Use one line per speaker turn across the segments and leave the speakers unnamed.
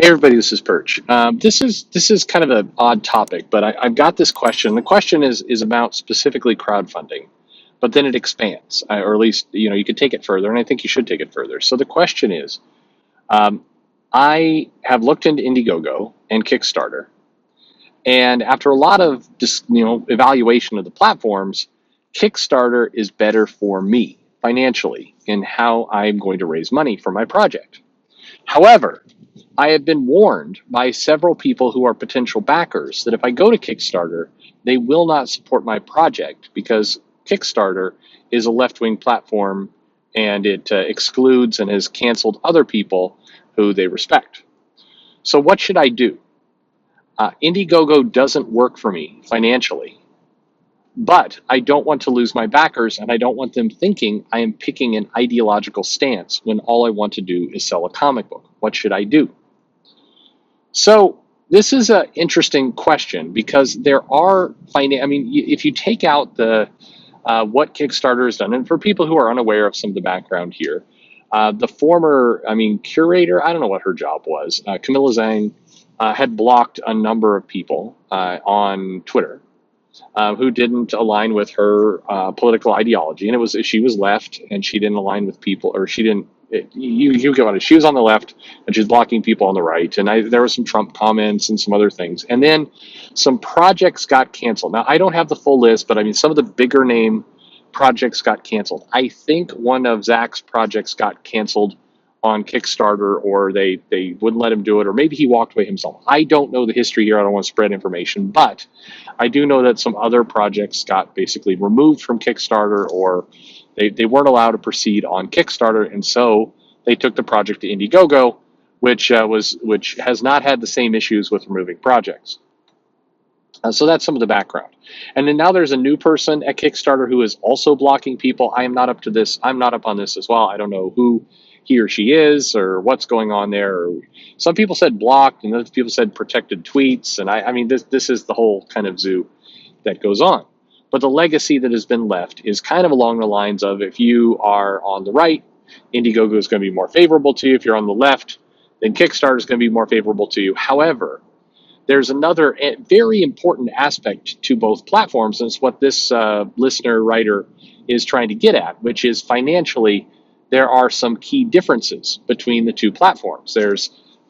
Hey everybody, this is Perch. This is kind of an odd topic, but I've got this question. The question is about specifically crowdfunding, but then it expands, or at least you could take it further, and I think you should take it further. So the question is, um, I have looked into Indiegogo and Kickstarter, and after a lot of evaluation of the platforms, Kickstarter is better for me financially in how I'm going to raise money for my project. However, I have been warned by several people who are potential backers that if I go to Kickstarter, they will not support my project because Kickstarter is a left wing platform and it excludes and has canceled other people who they respect. So, what should I do? Indiegogo doesn't work for me financially, but I don't want to lose my backers and I don't want them thinking I am picking an ideological stance when all I want to do is sell a comic book. What should I do? So this is an interesting question because there are I mean, if you take out the what Kickstarter has done, and for people who are unaware of some of the background here, the former, curator, I don't know what her job was, Camilla Zhang, had blocked a number of people on Twitter who didn't align with her political ideology, and she was left, and she didn't align with people, or she didn't. You get what it is. She was on the left, and she's blocking people on the right. And there were some Trump comments and some other things, and then some projects got canceled. Now I don't have the full list, but I mean some of the bigger name projects got canceled. I think one of Zach's projects got canceled on Kickstarter, or they wouldn't let him do it, or maybe he walked away himself. I don't know the history here. I don't want to spread information, but I do know that some other projects got basically removed from Kickstarter, or they weren't allowed to proceed on Kickstarter, and so they took the project to Indiegogo, which has not had the same issues with removing projects. So that's some of the background. And then now there's a new person at Kickstarter who is also blocking people. I am not up to this. I'm not up on this as well. I don't know who he or she is or what's going on there. Some people said blocked, and other people said protected tweets. And I mean, this is the whole kind of zoo that goes on. But the legacy that has been left is kind of along the lines of, if you are on the right, Indiegogo is going to be more favorable to you. If you're on the left, then Kickstarter is going to be more favorable to you. However, there's another very important aspect to both platforms, and it's what this listener writer is trying to get at, which is financially, there are some key differences between the two platforms.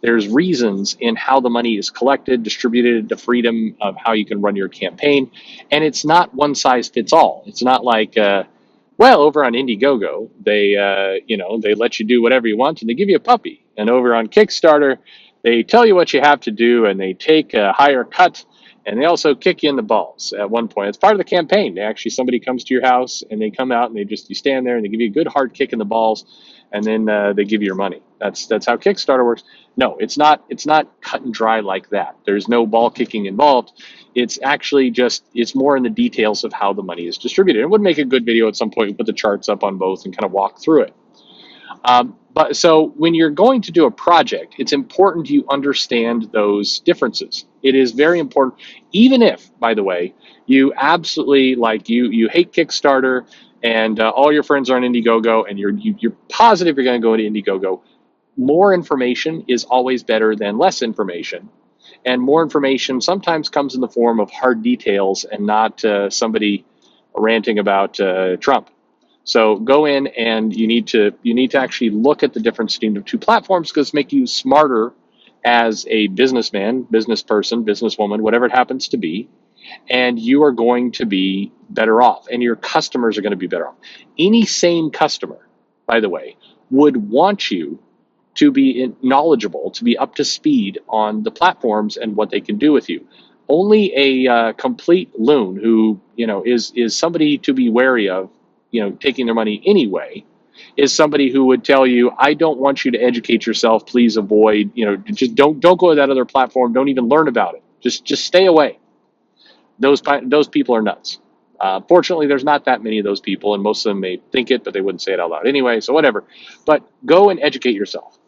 There's reasons in how the money is collected, distributed, the freedom of how you can run your campaign, and it's not one size fits all. It's not like, over on Indiegogo, they let you do whatever you want and they give you a puppy, and over on Kickstarter, they tell you what you have to do, and they take a higher cut, and they also kick you in the balls at one point. It's part of the campaign. Somebody comes to your you come out, and you stand there, and they give you a good hard kick in the balls, and then they give you your money. That's how Kickstarter works. No, it's not cut and dry like that. There's no ball kicking involved. It's actually it's more in the details of how the money is distributed. It would make a good video at some point. We put the charts up on both and kind of walk through it. But so when you're going to do a project, it's important you understand those differences. It is very important, even if, by the way, you absolutely you hate Kickstarter and all your friends are on Indiegogo, and you're positive you're going to go into Indiegogo. More information is always better than less information, and more information sometimes comes in the form of hard details and not somebody ranting about Trump. So go in, and you need to actually look at the difference between the two platforms, because it's make you smarter as a businessman, business person, businesswoman, whatever it happens to be, and you are going to be better off, and your customers are going to be better off. Any sane customer, by the way, would want you to be knowledgeable, to be up to speed on the platforms and what they can do with you. Only a complete loon who is somebody to be wary of, taking their money anyway, is somebody who would tell you, I don't want you to educate yourself. Please avoid, just don't go to that other platform. Don't even learn about it. Just stay away. Those people are nuts. Fortunately, there's not that many of those people, and most of them may think it, but they wouldn't say it out loud anyway, so whatever. But go and educate yourself.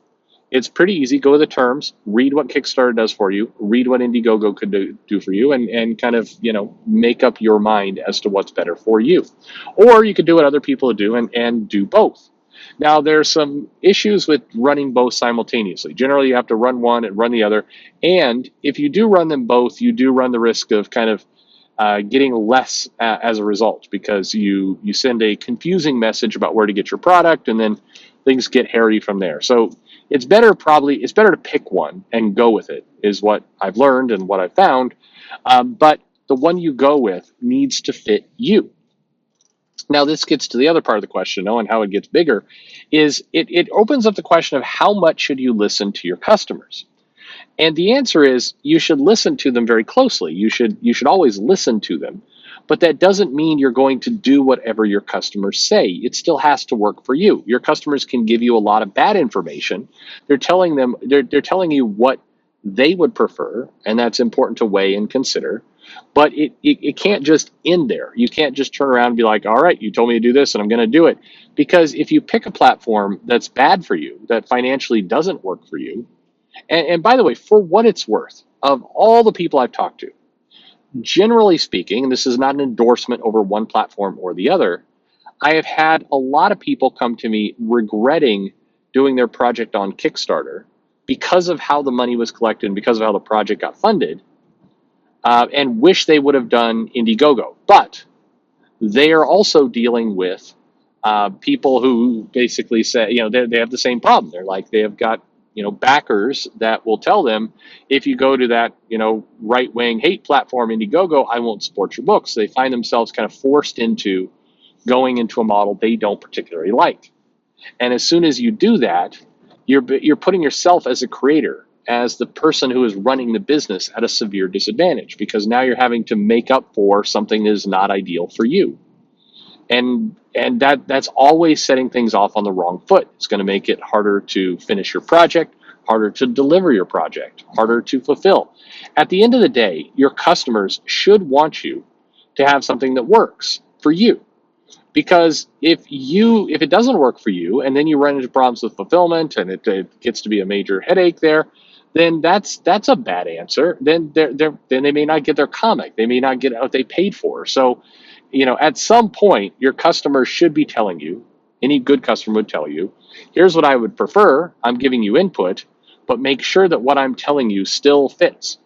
It's pretty easy. Go to the terms, read what Kickstarter does for you, read what Indiegogo could do for you, and kind of, make up your mind as to what's better for you. Or you could do what other people do and do both. Now, there's some issues with running both simultaneously. Generally, you have to run one and run the other. And if you do run them both, you do run the risk of kind of getting less as a result, because you send a confusing message about where to get your product, and then things get hairy from there. So it's better to pick one and go with it, is what I've learned and what I've found. But the one you go with needs to fit you. Now, this gets to the other part of the question, though, and how it gets bigger, is it opens up the question of how much should you listen to your customers? And the answer is you should listen to them very closely. You should always listen to them. But that doesn't mean you're going to do whatever your customers say. It still has to work for you. Your customers can give you a lot of bad information. They're telling you what they would prefer, and that's important to weigh and consider. But it can't just end there. You can't just turn around and be like, all right, you told me to do this and I'm going to do it. Because if you pick a platform that's bad for you, that financially doesn't work for you, and by the way, for what it's worth, of all the people I've talked to, generally speaking, and this is not an endorsement over one platform or the other, I have had a lot of people come to me regretting doing their project on Kickstarter because of how the money was collected and because of how the project got funded, and wish they would have done Indiegogo. But they are also dealing with people who basically say, they have the same problem. They're like, they have got, backers that will tell them, if you go to that, right wing hate platform, Indiegogo, I won't support your books. They find themselves kind of forced into going into a model they don't particularly like. And as soon as you do that, you're putting yourself as a creator, as the person who is running the business, at a severe disadvantage, because now you're having to make up for something that is not ideal for you. And that's always setting things off on the wrong foot. It's going to make it harder to finish your project, harder to deliver your project, harder to fulfill. At the end of the day, your customers should want you to have something that works for you. Because if it doesn't work for you, and then you run into problems with fulfillment, and it gets to be a major headache there, then that's a bad answer. Then they may not get their comic. They may not get what they paid for. So, at some point, your customers should be telling you. Any good customer would tell you, here's what I would prefer. I'm giving you input, but make sure that what I'm telling you still fits.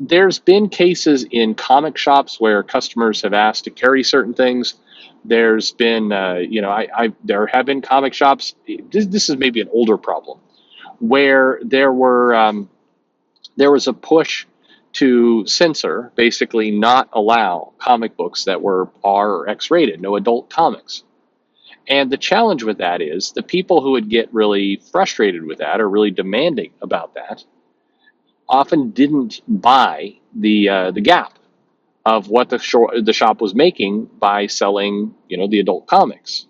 There's been cases in comic shops where customers have asked to carry certain things. There's been, there have been comic shops. This is maybe an older problem, where there was a push to censor, basically not allow comic books that were R or X rated, no adult comics. And the challenge with that is the people who would get really frustrated with that, or really demanding about that, often didn't buy the gap of what the shop was making by selling, the adult comics.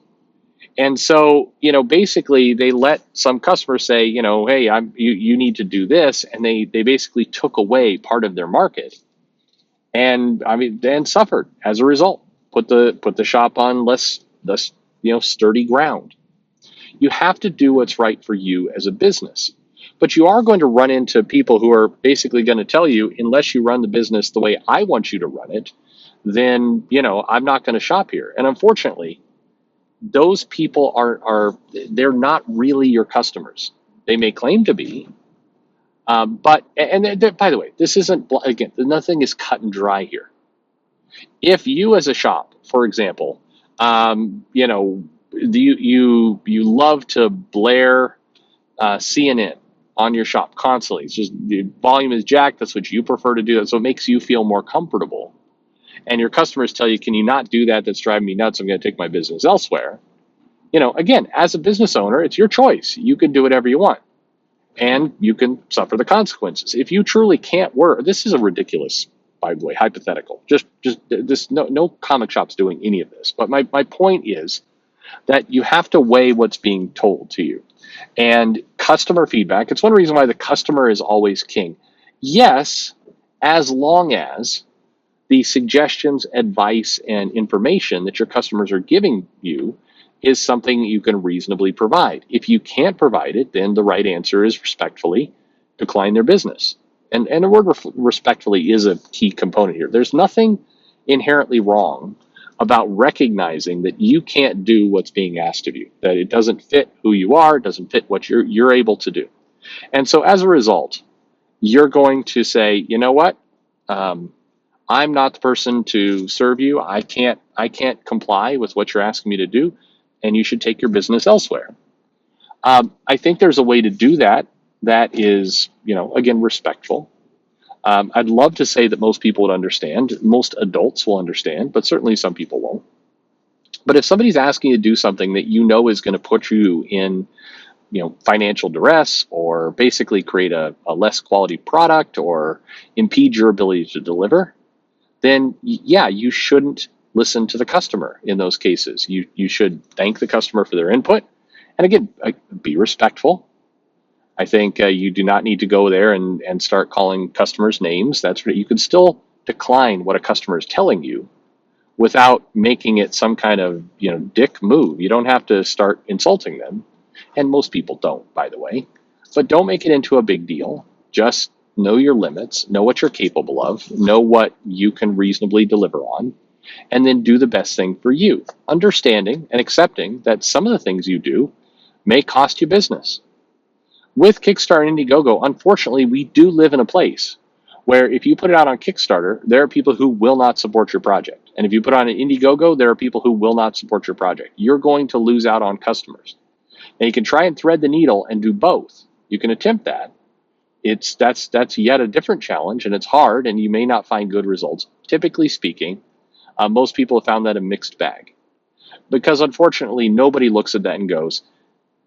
And so, basically they let some customers say, hey, you need to do this, and they basically took away part of their market, and then suffered as a result. Put the shop on less sturdy ground. You have to do what's right for you as a business. But you are going to run into people who are basically going to tell you, unless you run the business the way I want you to run it, then, I'm not going to shop here. And unfortunately, those people they're not really your customers. They may claim to be, but by the way, this isn't, again, nothing is cut and dry here. If you as a shop, for example, you love to blare CNN on your shop constantly. It's just the volume is jacked. That's what you prefer to do. So it makes you feel more comfortable. And your customers tell you, can you not do that? That's driving me nuts. I'm going to take my business elsewhere. Again, as a business owner, it's your choice. You can do whatever you want, and you can suffer the consequences. If you truly can't work, this is a ridiculous, by the way, hypothetical. Just this. No comic shop's doing any of this. But my point is that you have to weigh what's being told to you. And customer feedback, it's one reason why the customer is always king. Yes, as long as the suggestions, advice, and information that your customers are giving you is something you can reasonably provide. If you can't provide it, then the right answer is respectfully decline their business. And the word respectfully is a key component here. There's nothing inherently wrong about recognizing that you can't do what's being asked of you, that it doesn't fit who you are, it doesn't fit what you're able to do. And so as a result, you're going to say, you know what? Um, I'm not the person to serve you. I can't comply with what you're asking me to do, and you should take your business elsewhere. I think there's a way to do that that is, again, respectful. I'd love to say that most people would understand. Most adults will understand, but certainly some people won't. But if somebody's asking you to do something that you know is going to put you in, financial duress, or basically create a less quality product, or impede your ability to deliver, then yeah, you shouldn't listen to the customer in those cases. You should thank the customer for their input, and again, be respectful. I think you do not need to go there and start calling customers names. That's what you can still decline what a customer is telling you without making it some kind of dick move. You don't have to start insulting them, and most people don't, by the way. But don't make it into a big deal. Just know your limits, know what you're capable of, know what you can reasonably deliver on, and then do the best thing for you, understanding and accepting that some of the things you do may cost you business. With Kickstarter and Indiegogo, unfortunately, we do live in a place where if you put it out on Kickstarter, there are people who will not support your project. And if you put it on an Indiegogo, there are people who will not support your project. You're going to lose out on customers. And you can try and thread the needle and do both. You can attempt that. That's yet a different challenge, and it's hard, and you may not find good results. Typically speaking, most people have found that a mixed bag. Because unfortunately, nobody looks at that and goes,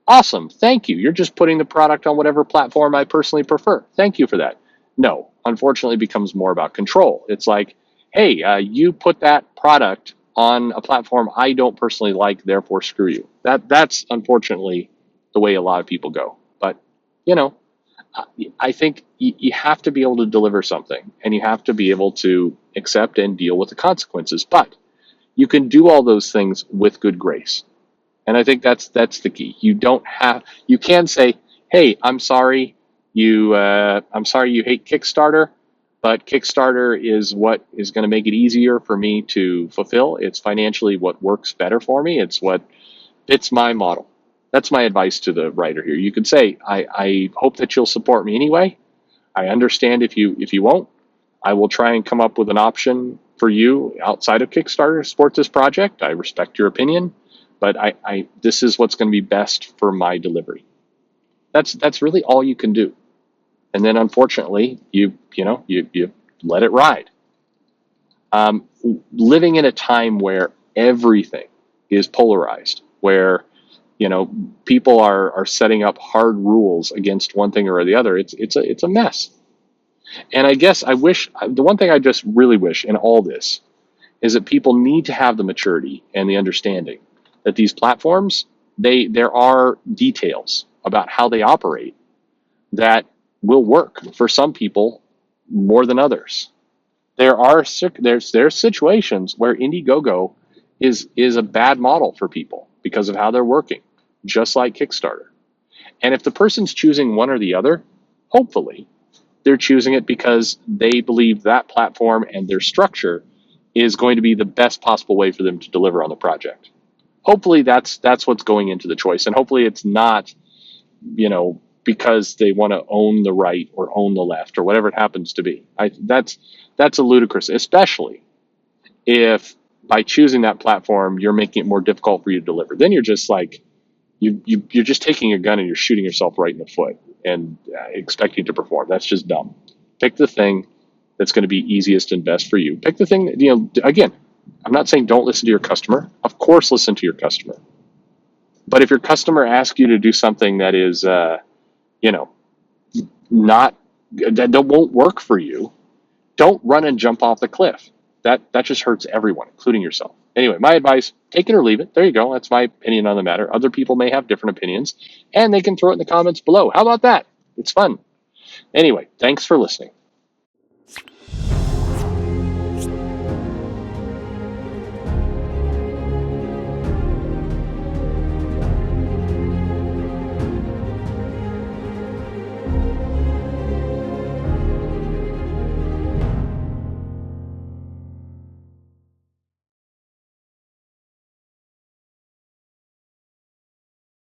awesome, thank you. You're just putting the product on whatever platform I personally prefer. Thank you for that. No, unfortunately, it becomes more about control. It's like, hey, you put that product on a platform I don't personally like, therefore screw you. That's unfortunately the way a lot of people go. But, you know, I think you have to be able to deliver something, and you have to be able to accept and deal with the consequences. But you can do all those things with good grace. And I think that's the key. You can say, "Hey, I'm sorry you hate Kickstarter, but Kickstarter is what is going to make it easier for me to fulfill. It's financially what works better for me. It's what fits my model." That's my advice to the writer here. You could say, I hope that you'll support me anyway. I understand if you won't. I will try and come up with an option for you outside of Kickstarter to support this project. I respect your opinion, but this is what's going to be best for my delivery. That's really all you can do. And then unfortunately, you let it ride. Living in a time where everything is polarized, where people are setting up hard rules against one thing or the other. It's a mess. And I guess the one thing I just really wish in all this is that people need to have the maturity and the understanding that these platforms, there are details about how they operate that will work for some people more than others. There's situations where Indiegogo is a bad model for people because of how they're working, just like Kickstarter. And if the person's choosing one or the other, hopefully they're choosing it because they believe that platform and their structure is going to be the best possible way for them to deliver on the project. Hopefully that's what's going into the choice, and hopefully it's not, because they want to own the right or own the left or whatever it happens to be. That's a ludicrous, especially if by choosing that platform you're making it more difficult for you to deliver. Then you're just like you're just taking a gun and you're shooting yourself right in the foot and expecting to perform. That's just dumb. Pick the thing that's going to be easiest and best for you. Pick the thing that, again, I'm not saying don't listen to your customer. Of course, listen to your customer. But if your customer asks you to do something that is, not, that won't work for you, don't run and jump off the cliff. That just hurts everyone, including yourself. Anyway, my advice, take it or leave it. There you go. That's my opinion on the matter. Other people may have different opinions, and they can throw it in the comments below. How about that? It's fun. Anyway, thanks for listening.